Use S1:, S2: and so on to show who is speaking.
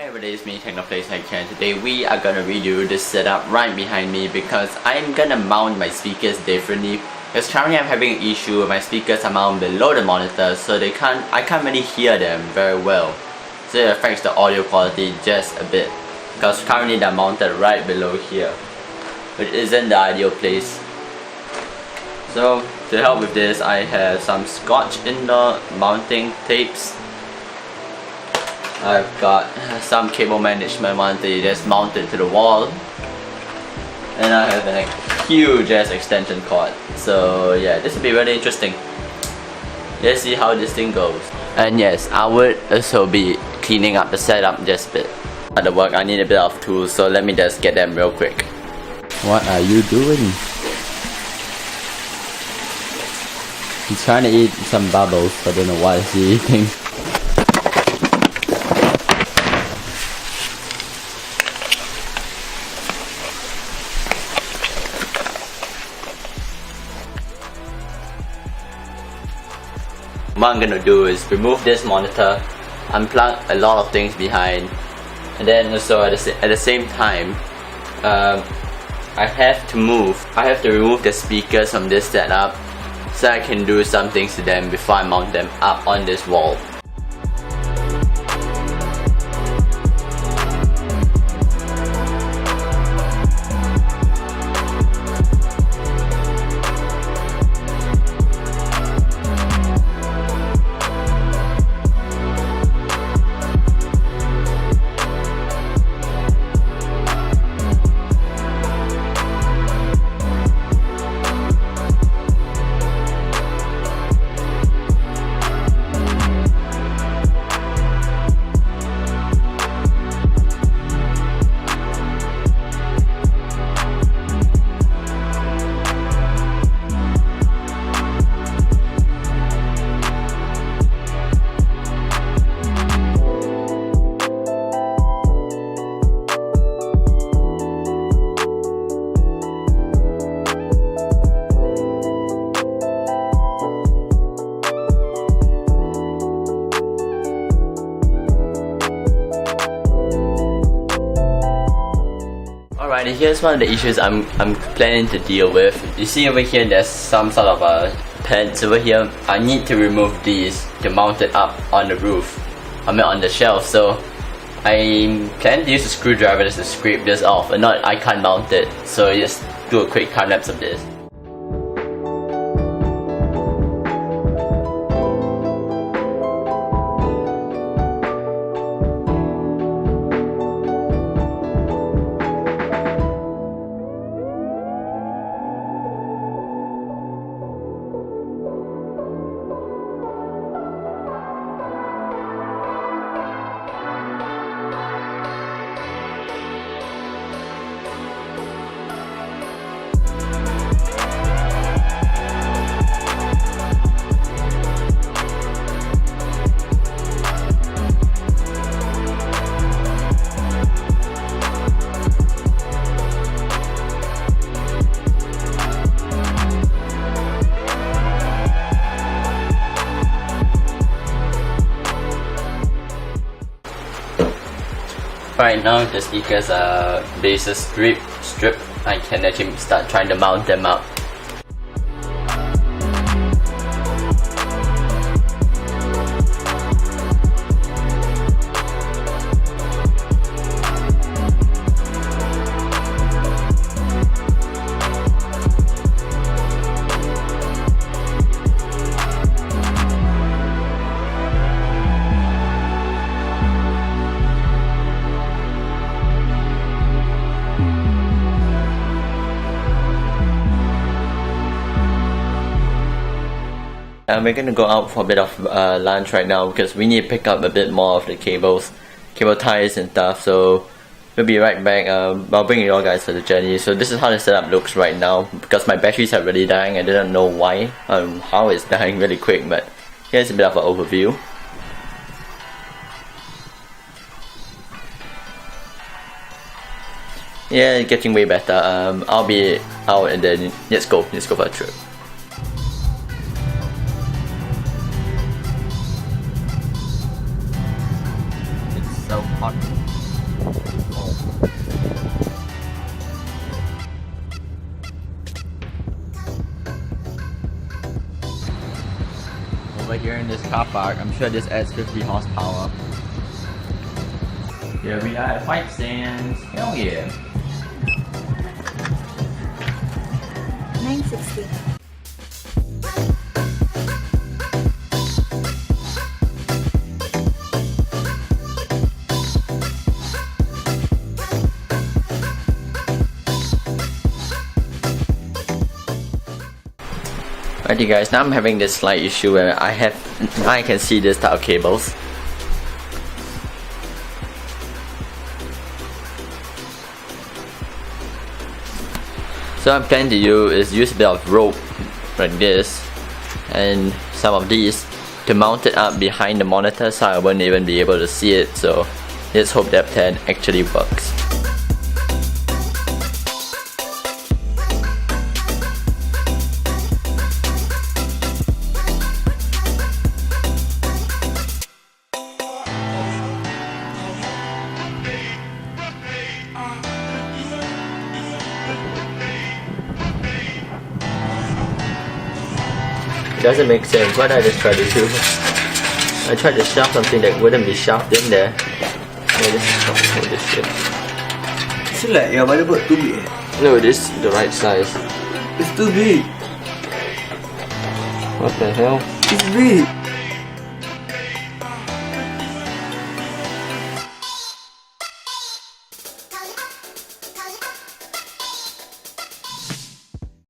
S1: everybody, it's me Technoplace and today we are gonna redo this setup right behind me because I'm gonna mount my speakers differently. Because currently I'm having an issue with my speakers are mounted below the monitor, so I can't really hear them very well. So it affects the audio quality just a bit. Because currently they're mounted right below here, which isn't the ideal place. So to help with this, I have some Scotch indoor mounting tapes. I've got some cable management monitor that's mounted to the wall, and I have a huge ass extension cord. So yeah, this will be really interesting. Let's see how this thing goes. And yes, I would also be cleaning up the setup just a bit. At the work, I need a bit of tools, so let me just get them real quick. What are you doing? He's trying to eat some bubbles. I don't know what he's eating. What I'm gonna do is remove this monitor, unplug a lot of things behind, and then also at the same time, I have to remove the speakers from this setup so I can do some things to them before I mount them up on this wall. Alright, here's one of the issues I'm planning to deal with. You see over here there's some sort of pads over here. I need to remove these to mount it up on the roof. I mean on the shelf, so I plan to use a screwdriver just to scrape this off, and not I can't mount it, so just do a quick time lapse of this. Right now the speakers are bases stripped. I can actually start trying to mount them up. We're gonna go out for a bit of lunch right now because we need to pick up a bit more of the cable ties and stuff, so we'll be right back. I'll bring you all guys for the journey. So this is how the setup looks right now because my batteries are really dying. I didn't know why, how it's dying really quick, but here's a bit of an overview. Yeah, it's getting way better. I'll be out and then let's go for a trip. It's so hot. here in this car park. I'm sure this adds 50 horsepower. Here we are at White Sands. Hell yeah.
S2: 960.
S1: Alrighty guys, now I'm having this slight issue where I can see this type of cables. So what I'm planning to do is use a bit of rope like this and some of these to mount it up behind the monitor so I won't even be able to see it. So let's hope that plan actually works. It doesn't make sense. What did I just try to do? I tried to shove something that wouldn't be shoved in there. Yeah, this shit.
S3: It's like your motherboard too big.
S1: No, this is the right size.
S3: It's too big.
S1: What the hell?
S3: It's big.